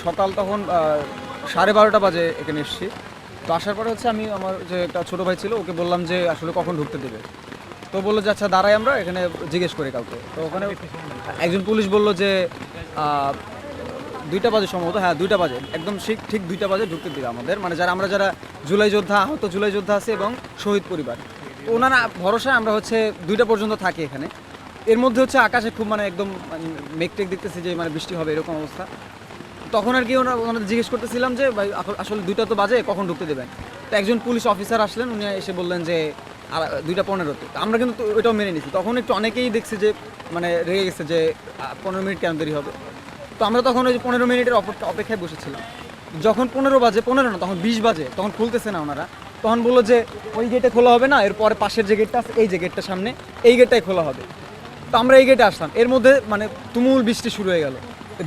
সকাল তখন 12:30 বাজে এখানে এসেছি। তো আসার পরে হচ্ছে আমি আমার যে একটা ছোটো ভাই ছিল ওকে বললাম যে আসলে কখন ঢুকতে দেবে। তো বললো যে আচ্ছা দাঁড়াই আমরা এখানে জিজ্ঞেস করি কাউকে। তো ওখানে একজন পুলিশ বললো যে 2টা বাজে সম্ভবত, হ্যাঁ 2টা বাজে, একদম ঠিক 2টা বাজে ঢুকতে দিবে আমাদের, মানে যারা জুলাই যোদ্ধা, আহত জুলাই যোদ্ধা আছে এবং শহীদ পরিবার, ওনারা ভরসায় আমরা হচ্ছে 2টা পর্যন্ত থাকি এখানে। এর মধ্যে হচ্ছে আকাশে খুব মানে একদম মেঘটেক দেখতেছি যে মানে বৃষ্টি হবে এরকম অবস্থা। তখন আর কি ওনাদের জিজ্ঞেস করতেছিলাম যে ভাই আসলে 2টা তো বাজে, কখন ঢুকতে দেবেন। তো একজন পুলিশ অফিসার আসলেন, উনি এসে বললেন যে 2:15-তে। আমরা কিন্তু ওইটাও মেনে নিছি। তখন একটু অনেকেই দেখছি যে মানে রেগে গেছে যে 15 মিনিট কেন দেরি হবে। তো আমরা তখন ওই যে 15 মিনিটের অপেক্ষায় বসেছিলাম। যখন 15 বাজে, 15 না তখন 20 বাজে, তখন খুলতেছে না ওনারা। তখন বললো যে ওই গেটে খোলা হবে না, এরপরে পাশের যে গেটটা আছে, এই যে গেটটা সামনে, এই গেটটাই খোলা হবে। তো আমরা এই গেটে আসলাম, এর মধ্যে মানে তুমুল বৃষ্টি শুরু হয়ে গেল।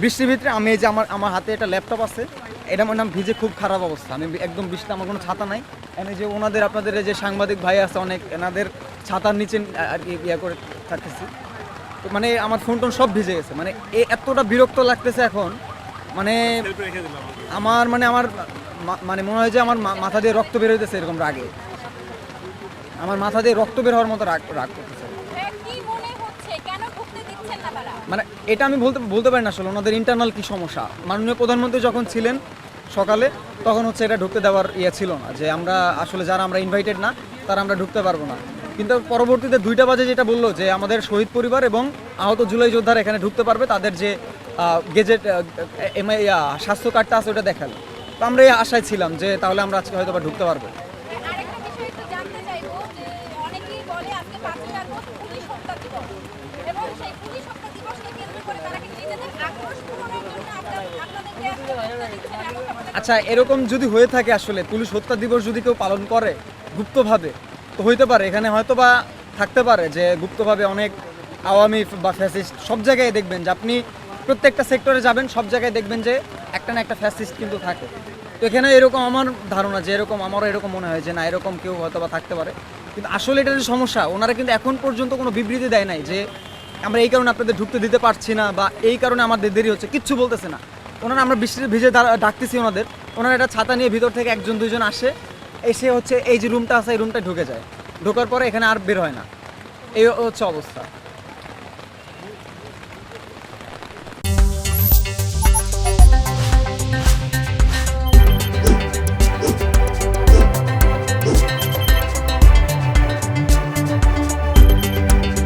বৃষ্টির ভিতরে আমি এই যে আমার হাতে একটা ল্যাপটপ আছে, এটা আমার নাম ভিজে খুব খারাপ অবস্থা, আমি একদম বৃষ্টিতে, আমার কোনো ছাতা নাই। আমি যে আপনাদের যে সাংবাদিক ভাই আছে অনেক, এনাদের ছাতার নিচে আর কি ইয়ে করে থাকতেছি। তো মানে আমার ফোন টোন সব ভিজে গেছে, মানে এতটা বিরক্ত লাগতেছে এখন, মানে আমার মানে মনে হয় যে আমার মাথা দিয়ে রক্ত বের হইতেছে, এরকম রাগে আমার মাথা দিয়ে রক্ত বের হওয়ার মতো রাগ করতেছে। মানে এটা আমি বলতে পারি না আসলে ওনাদের ইন্টারনাল কি সমস্যা। মাননীয় প্রধানমন্ত্রী যখন ছিলেন সকালে, তখন হচ্ছে এটা ঢুকতে দেওয়ার ছিল না, যে আমরা আসলে যারা আমরা ইনভাইটেড না তারা আমরা ঢুকতে পারবো না। কিন্তু পরবর্তীতে 2টা বাজে যেটা বললো যে আমাদের শহীদ পরিবার এবং আহত জুলাই যোদ্ধারা এখানে ঢুকতে পারবে, তাদের যে গেজেট স্বাস্থ্য কার্ডটা আছে ওটা দেখালো। তো আমরা এই আশায় ছিলাম যে তাহলে আমরা আজকে হয়তো বা ঢুকতে পারবো। আচ্ছা, এরকম যদি হয়ে থাকে, আসলে পুলিশ হত্যা দিবস যদি কেউ পালন করে গুপ্তভাবে, তো হইতে পারে এখানে হয়তো বা থাকতে পারে যে গুপ্তভাবে অনেক আওয়ামী বা ফ্যাসিস্ট। সব জায়গায় দেখবেন যে আপনি প্রত্যেকটা সেক্টরে যাবেন, সব জায়গায় দেখবেন যে একটা না একটা ফ্যাসিস্ট কিন্তু থাকে। তো এখানে এরকম আমার ধারণা যে আমারও এরকম মনে হয় যে না, এরকম কেউ হয়তো বা থাকতে পারে। কিন্তু আসলে এটা যে সমস্যা, ওনারা কিন্তু এখন পর্যন্ত কোনো বিবৃতি দেয় নাই যে আমরা এই কারণে আপনাদের ঢুকতে দিতে পারছি না বা এই কারণে আমাদের দেরি হচ্ছে, কিচ্ছু বলতেছে না ওনারা। আমরা বৃষ্টিতে ভিজে ডাকতেছি ওনারা একটা ছাতা নিয়ে ভিতর থেকে 1-2 জন আসে, এসে হচ্ছে এই যে রুমটা আছে এই রুমটা ঢুকে যায়, ঢোকার পরে এখানে আর বের হয় না। এই হচ্ছে অবস্থা।